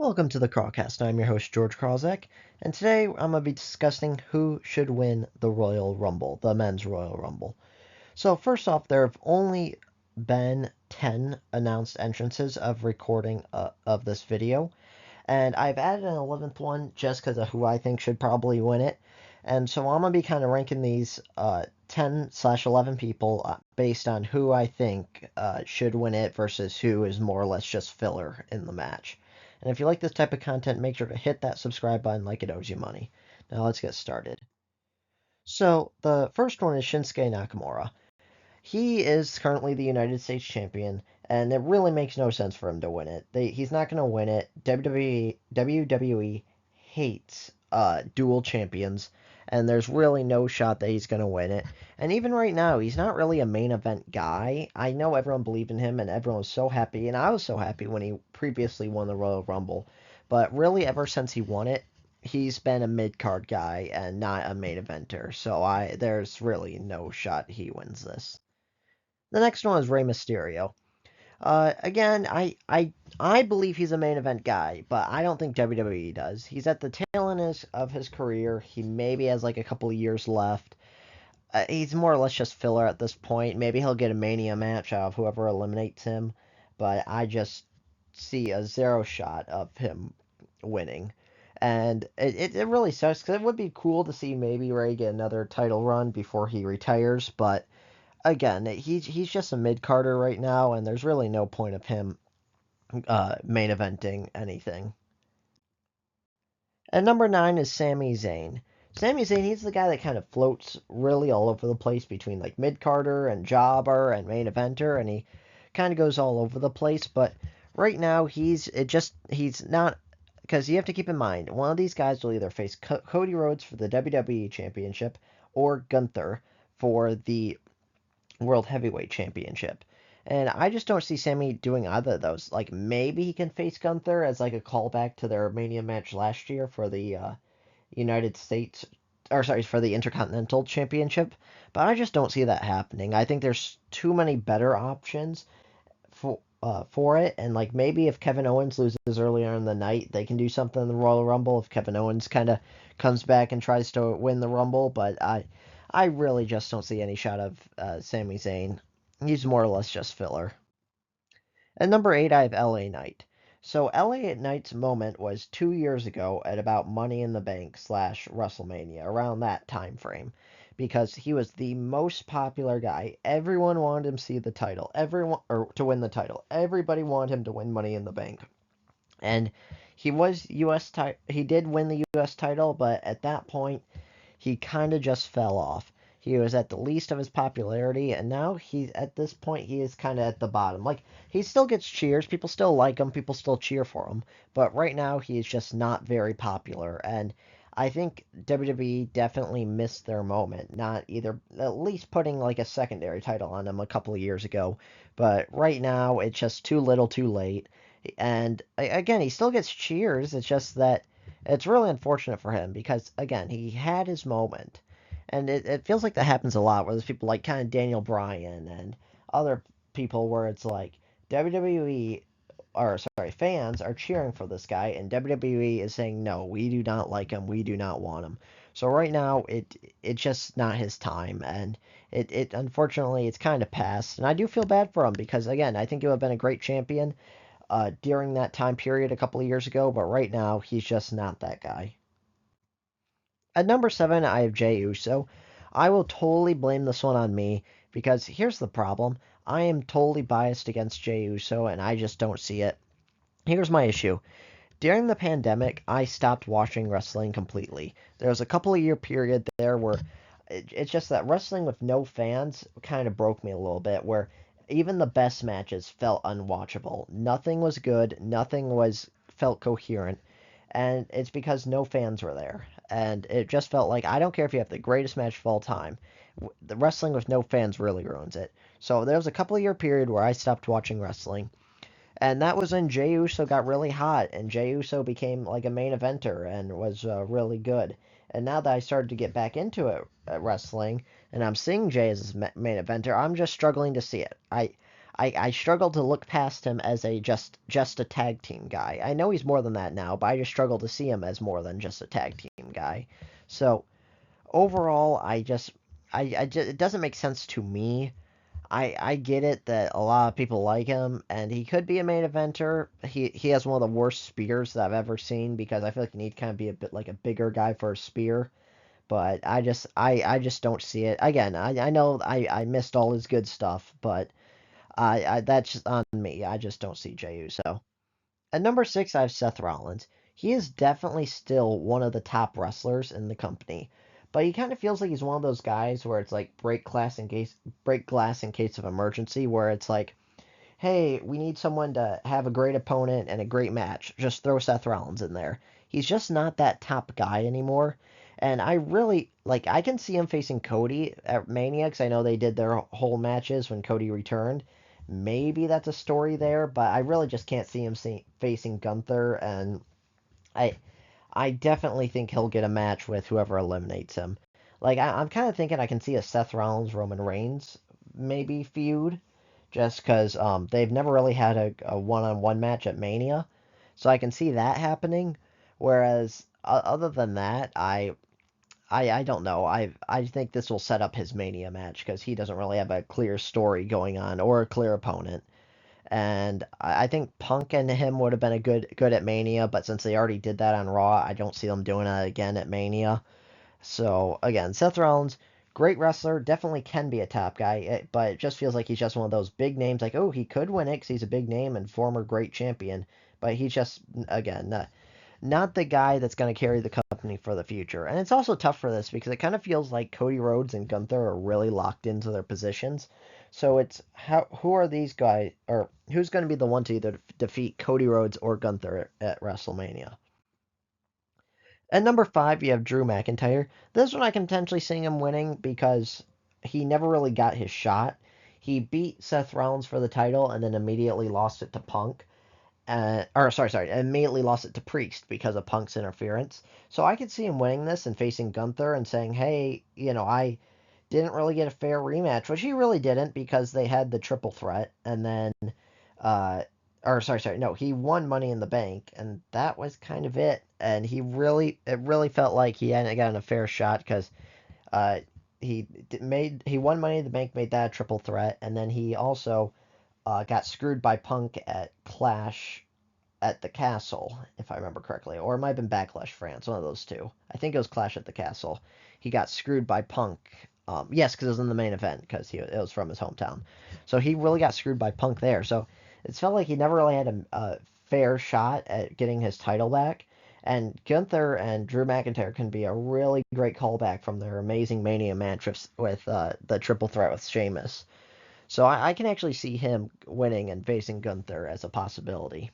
Welcome to the Crawlcast. I'm your host, George Krawczak, and today I'm going to be discussing who should win the Royal Rumble, the Men's Royal Rumble. So, first off, there have only been 10 announced entrances of recording of this video, and I've added an 11th one just because of who I think should probably win it. And so I'm going to be kind of ranking these 10/11 people based on who I think should win it versus who is more or less just filler in the match. And if you like this type of content, make sure to hit that subscribe button like it owes you money. Now let's get started. So the first one is Shinsuke Nakamura. He is currently the United States champion, and it really makes no sense for him to win it. He's not going to win it. WWE hates dual champions, and there's really no shot that he's going to win it. And even right now, he's not really a main event guy. I know everyone believed in him, and everyone was so happy, and I was so happy when he previously won the Royal Rumble. But really, ever since he won it, he's been a mid card guy and not a main eventer. So there's really no shot he wins this. The next one is Rey Mysterio. Again, I believe he's a main event guy, but I don't think WWE does. He's at the tail end of his career. He maybe has like a couple of years left. He's more or less just filler at this point. Maybe he'll get a Mania match out of whoever eliminates him, but I just see a zero shot of him winning. And it really sucks because it would be cool to see maybe Ray get another title run before he retires, but again, he's just a mid carder right now, and there's really no point of him main eventing anything. And number 9 is Sami Zayn. Sami Zayn, he's the guy that kind of floats really all over the place between like mid carder and jobber and main eventer, and he kind of goes all over the place. But right now, he's not, because you have to keep in mind one of these guys will either face Cody Rhodes for the WWE Championship or Gunther for the World Heavyweight Championship. And I just don't see Sammy doing either of those. Like maybe he can face Gunther as like a callback to their Mania match last year for the United States, or sorry, for the Intercontinental Championship. But I just don't see that happening. I think there's too many better options for it. And like maybe if Kevin Owens loses earlier in the night, they can do something in the Royal Rumble. If Kevin Owens kind of comes back and tries to win the Rumble, but I really just don't see any shot of Sami Zayn. He's more or less just filler. At number 8, I have LA Knight. So LA Knight's moment was 2 years ago at about Money in the Bank / WrestleMania, around that time frame, because he was the most popular guy. Everyone wanted him to see the title, everyone or to win the title. Everybody wanted him to win Money in the Bank, and he did win the U.S. title, but at that point he kind of just fell off. He was at the least of his popularity, and now he's at this point he is kind of at the bottom. Like he still gets cheers, people still like him, people still cheer for him, but right now he is just not very popular. And I think WWE definitely missed their moment, not either at least putting like a secondary title on him a couple of years ago, but right now it's just too little, too late. And again, he still gets cheers. It's just that it's really unfortunate for him because, again, he had his moment. And it feels like that happens a lot where there's people like kind of Daniel Bryan and other people where it's like WWE, or sorry, fans are cheering for this guy and WWE is saying, no, we do not like him. We do not want him. So right now, it's just not his time. And it unfortunately, it's kind of past. And I do feel bad for him because, again, I think he would have been a great champion during that time period a couple of years ago, but right now he's just not that guy. At number 7, I have Jey Uso. I will totally blame this one on me because here's the problem. I am totally biased against Jey Uso and I just don't see it. Here's my issue. During the pandemic, I stopped watching wrestling completely. There was a couple of year period there where it's just that wrestling with no fans kind of broke me a little bit, where even the best matches felt unwatchable. Nothing was good, nothing was felt coherent, and it's because no fans were there. And it just felt like I don't care if you have the greatest match of all time. The wrestling with no fans really ruins it. So there was a couple of year period where I stopped watching wrestling. And that was when Jey Uso got really hot, and Jey Uso became like a main eventer and was really good. And now that I started to get back into it, wrestling, and I'm seeing Jey as a main eventer, I'm just struggling to see it. I struggle to look past him as a just a tag team guy. I know he's more than that now, but I just struggle to see him as more than just a tag team guy. So overall, it doesn't make sense to me. I get it that a lot of people like him, and he could be a main eventer. He has one of the worst spears that I've ever seen because I feel like you need to kind of be a bit like a bigger guy for a spear. But I just don't see it. Again, I know I missed all his good stuff, but that's just on me. I just don't see Jey Uso. At number 6, I have Seth Rollins. He is definitely still one of the top wrestlers in the company, but he kind of feels like he's one of those guys where it's like break glass in case of emergency, where it's like, hey, we need someone to have a great opponent and a great match. Just throw Seth Rollins in there. He's just not that top guy anymore. And I really like. I can see him facing Cody at Mania because I know they did their whole matches when Cody returned. Maybe that's a story there, but I really just can't see him facing Gunther. And I I definitely think he'll get a match with whoever eliminates him. Like I'm kind of thinking I can see a Seth Rollins Roman Reigns maybe feud, just because they've never really had a one-on-one match at Mania, so I can see that happening. Whereas other than that, I don't know. I think this will set up his Mania match because he doesn't really have a clear story going on or a clear opponent. And I think Punk and him would have been a good at Mania, but since they already did that on Raw, I don't see them doing it again at Mania. So again, Seth Rollins, great wrestler, definitely can be a top guy, but it just feels like he's just one of those big names. Like, oh, he could win it because he's a big name and former great champion, but he's just again not the guy that's going to carry the company for the future. And it's also tough for this because it kind of feels like Cody Rhodes and Gunther are really locked into their positions. So it's who are these guys, or who's going to be the one to either defeat Cody Rhodes or Gunther at WrestleMania? At number 5, you have Drew McIntyre. This one I can potentially see him winning because he never really got his shot. He beat Seth Rollins for the title and then immediately lost it to Punk. Sorry, immediately lost it to Priest because of Punk's interference. So I could see him winning this and facing Gunther and saying, hey, I didn't really get a fair rematch, which he really didn't because they had the triple threat, and then, uh, no, he won Money in the Bank, and that was kind of it. And it really felt like he hadn't gotten a fair shot because, uh, he won Money in the Bank, made that a triple threat, and then he also, got screwed by Punk at Clash at the Castle, if I remember correctly, or it might have been Backlash France, one of those two. I think it was Clash at the Castle. He got screwed by Punk. Yes, because it was in the main event because it was from his hometown. So he really got screwed by Punk there. So it felt like he never really had a fair shot at getting his title back. And Gunther and Drew McIntyre can be a really great callback from their amazing Mania match with the triple threat with Sheamus. So I can actually see him winning and facing Gunther as a possibility.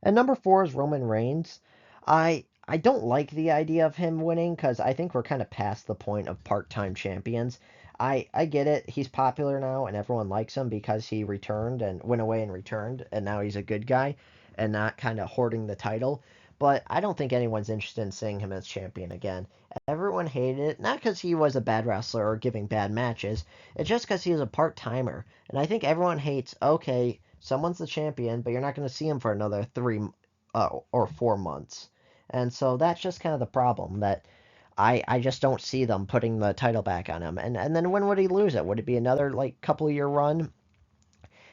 And number 4 is Roman Reigns. I don't like the idea of him winning because I think we're kind of past the point of part-time champions. I get it. He's popular now and everyone likes him because he returned and went away and returned and now he's a good guy and not kind of hoarding the title. But I don't think anyone's interested in seeing him as champion again. Everyone hated it, not because he was a bad wrestler or giving bad matches. It's just because he was a part-timer. And I think everyone hates, okay, someone's the champion, but you're not going to see him for another 3 or 4 months. And so that's just kind of the problem that I just don't see them putting the title back on him. And then when would he lose it? Would it be another like couple of year run?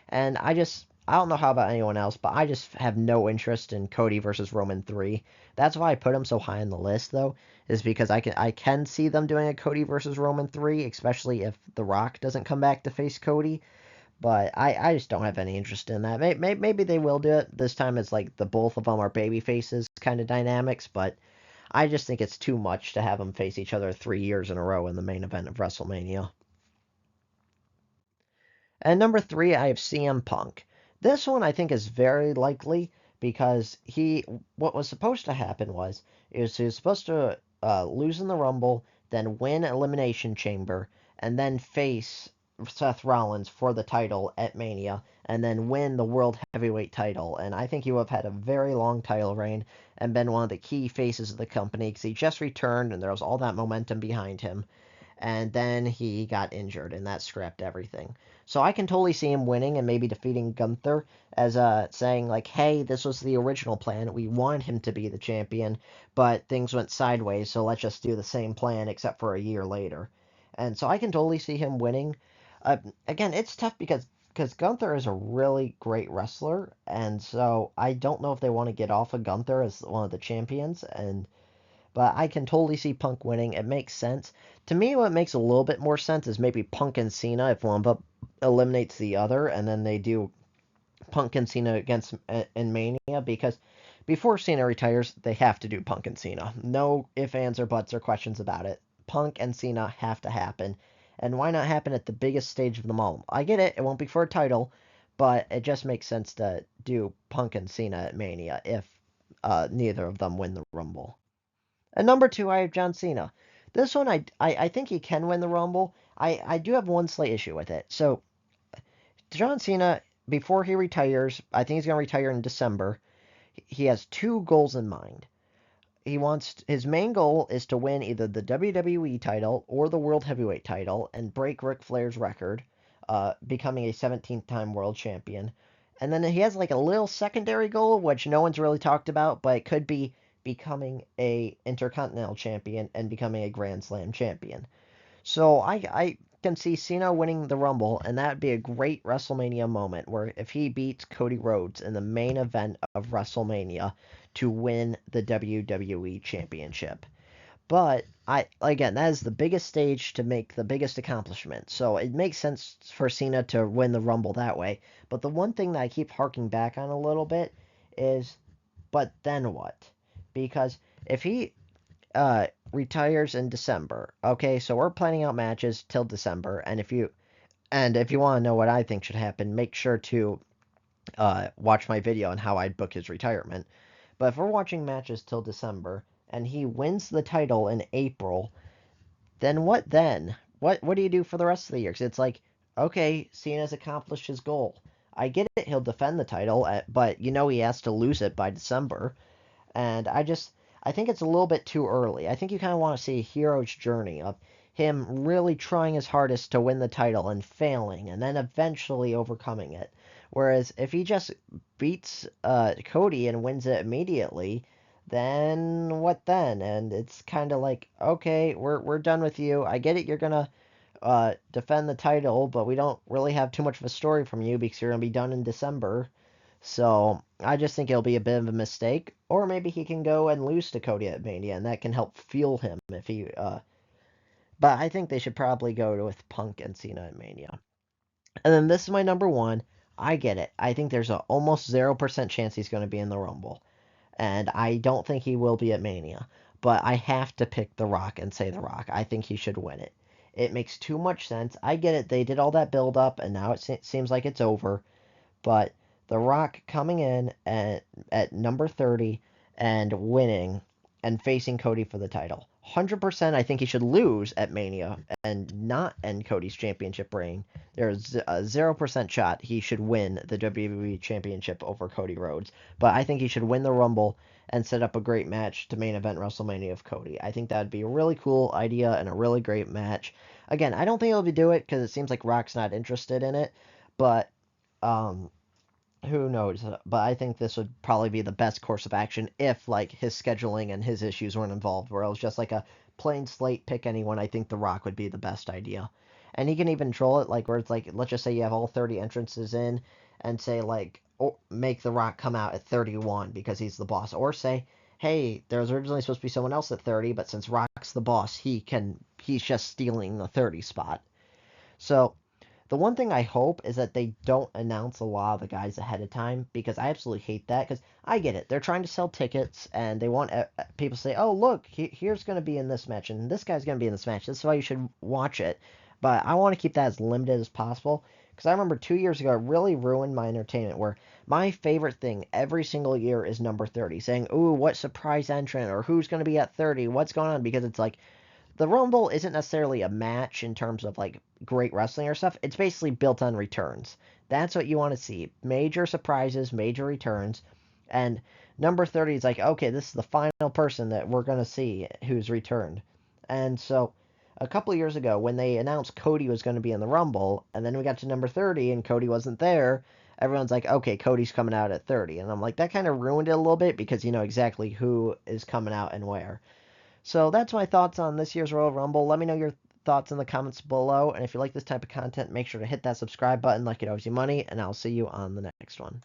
And I don't know how about anyone else, but I just have no interest in Cody versus Roman 3. That's why I put him so high on the list though, is because I can see them doing a Cody versus Roman 3, especially if The Rock doesn't come back to face Cody. But I just don't have any interest in that. Maybe they will do it. This time it's like the both of them are baby faces kind of dynamics, but I just think it's too much to have them face each other 3 years in a row in the main event of WrestleMania. And number 3, I have CM Punk. This one I think is very likely because what was supposed to happen is he was supposed to lose in the Rumble, then win Elimination Chamber, and then face Seth Rollins for the title at Mania, and then win the World Heavyweight title. And I think he would have had a very long title reign and been one of the key faces of the company because he just returned and there was all that momentum behind him. and then he got injured, and that scrapped everything. So I can totally see him winning and maybe defeating Gunther as saying like, hey, this was the original plan. We want him to be the champion, but things went sideways, so let's just do the same plan except for a year later. And so I can totally see him winning. Again, it's tough because Gunther is a really great wrestler, and so I don't know if they want to get off of Gunther as one of the champions, and but I can totally see Punk winning. It makes sense. To me, what makes a little bit more sense is maybe Punk and Cena if one eliminates the other, and then they do Punk and Cena against in Mania, because before Cena retires, they have to do Punk and Cena. No ifs, ands, or buts or questions about it. Punk and Cena have to happen. And why not happen at the biggest stage of them all? I get it, it won't be for a title, but it just makes sense to do Punk and Cena at Mania if neither of them win the Rumble. And number two, I have John Cena. This one, I think he can win the Rumble. I do have one slight issue with it. So, John Cena, before he retires, I think he's going to retire in December. He has two goals in mind. His main goal is to win either the WWE title or the World Heavyweight title and break Ric Flair's record, becoming a 17th time world champion. And then he has like a little secondary goal, which no one's really talked about, but it could be becoming a Intercontinental champion and becoming a Grand Slam champion. So I can see Cena winning the Rumble, and that would be a great WrestleMania moment where if he beats Cody Rhodes in the main event of WrestleMania to win the WWE Championship. But again, that is the biggest stage to make the biggest accomplishment. So it makes sense for Cena to win the Rumble that way. But the one thing that I keep harking back on a little bit is, but then what? Because if he retires in December. Okay, so we're planning out matches till December, and if you want to know what I think should happen, make sure to watch my video on how I'd book his retirement. But if we're watching matches till December and he wins the title in April, then what then? What do you do for the rest of the year? 'Cause it's like, okay, Cena's accomplished his goal. I get it, he'll defend the title, but he has to lose it by December. And I think it's a little bit too early. I think you kind of want to see a hero's journey of him really trying his hardest to win the title and failing, and then eventually overcoming it. Whereas if he just beats Cody and wins it immediately, then what then? And it's kind of like, okay, we're done with you. I get it, you're gonna defend the title, but we don't really have too much of a story from you because you're gonna be done in December. So I just think it'll be a bit of a mistake, or maybe he can go and lose to Cody at Mania, and that can help fuel him if he. But I think they should probably go with Punk and Cena at Mania. And then this is my number one. I get it. I think there's a almost 0% chance he's going to be in the Rumble, and I don't think he will be at Mania. But I have to pick The Rock and say The Rock. I think he should win it. It makes too much sense. I get it. They did all that build up, and now it seems like it's over. But The Rock coming in at number 30 and winning and facing Cody for the title. 100% I think he should lose at Mania and not end Cody's championship reign. There's a 0% shot he should win the WWE Championship over Cody Rhodes. But I think he should win the Rumble and set up a great match to main event WrestleMania of Cody. I think that would be a really cool idea and a really great match. Again, I don't think he'll do it because it seems like Rock's not interested in it. But um, who knows? But I think this would probably be the best course of action if like his scheduling and his issues weren't involved, where it was just like a plain slate pick anyone. I think The Rock would be the best idea. And he can even troll it like where it's like, let's just say you have all 30 entrances in and say like, make The Rock come out at 31 because he's the boss, or say, hey, there was originally supposed to be someone else at 30, but since Rock's the boss, he's just stealing the 30 spot. So the one thing I hope is that they don't announce a lot of the guys ahead of time, because I absolutely hate that. Because I get it, they're trying to sell tickets and they want people to say, "Oh, look, here's going to be in this match and this guy's going to be in this match. This is why you should watch it." But I want to keep that as limited as possible, because I remember 2 years ago it really ruined my entertainment. Where my favorite thing every single year is number 30, saying, "Ooh, what surprise entrant?" or "Who's going to be at 30? What's going on?" Because it's like the Rumble isn't necessarily a match in terms of like great wrestling or stuff. It's basically built on returns. That's what you want to see. Major surprises, major returns. And number 30 is like, okay, this is the final person that we're going to see who's returned. And so a couple of years ago when they announced Cody was going to be in the Rumble, and then we got to number 30 and Cody wasn't there. Everyone's like, okay, Cody's coming out at 30. And I'm like, that kind of ruined it a little bit because you know exactly who is coming out and where. So that's my thoughts on this year's Royal Rumble. Let me know your thoughts in the comments below. And if you like this type of content, make sure to hit that subscribe button like it owes you money. And I'll see you on the next one.